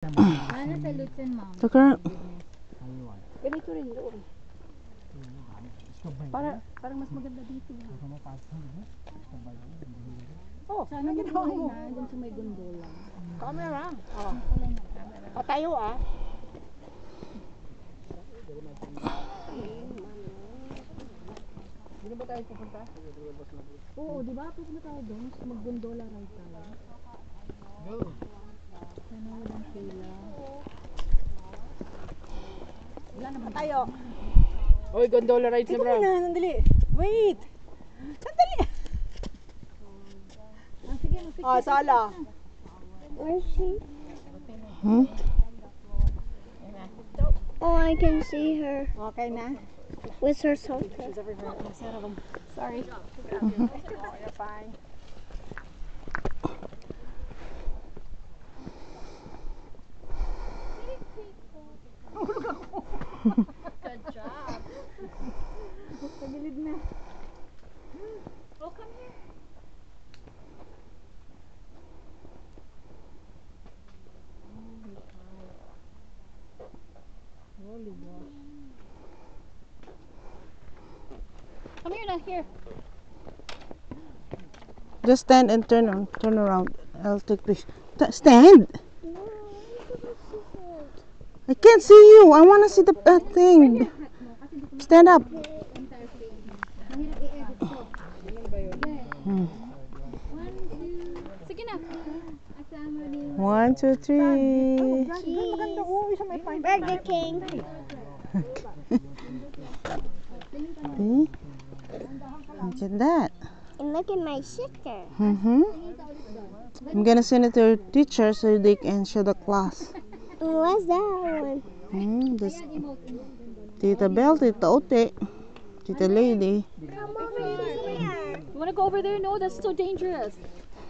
Ano sa Lutsen, ma'am? Saka, Ganito rin doon. Parang mas maganda dito. Oh, Sana ginawa mo doon sa may gondola. camera. Oh. Patayo ah. Hindi ba tayo pupunta? Oo, di ba? Pupunta tayo doon. Mag-gondola ride tayo. Go. Sana walang pila. Wala naman tayo. Oy, gondola ride na bro. nandali. Wait! Sandali! Ah, sige, mag-picture. Oh, sala. Where's she? Hmm? Oh, I can see her Okay na? with her sofa. Sorry. You're fine. Good job. Pagilid na. Oh, come here. Holy gosh. Come here na, here. Just stand and turn around. I'll take picture. Stand! I can't see you. I want to see the thing. Stand up. Mahirap i-edit ko. Hmm. 1, 2. Sige na. Asama ni 1, 2, 3. Burger King. See? Look at that. And look at my sister. I'm gonna send it to your teacher so they can show the class. What's that one? This Tita Belle, Tita Ote, Tita Lady. Come over here. You want to go over there? No, that's so dangerous.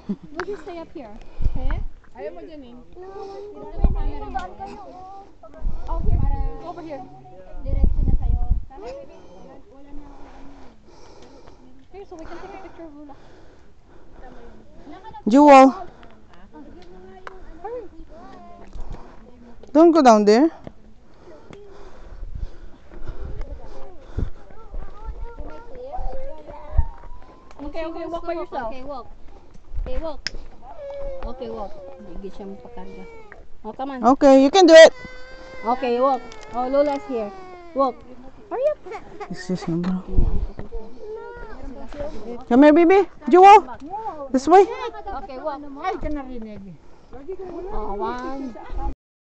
We'll just stay up here. Okay? Ayaw mo dyan eh. No, I want to go over there. Oh, here. Over here. Diretso na sa'yo. Here, so we can take a picture of Lula. Jewel, don't go down there. Okay, walk by yourself. Okay, walk. Okay, walk. Okay, walk. Hindi siya mapakarga. Oh, come on. Okay, you can do it. Okay, walk. Oh, Lola's here. Walk. Hurry up. Excuse me, bro. Come here, baby. Jewel, this way. Okay, walk. Ay, ka narinig. Oh, 1.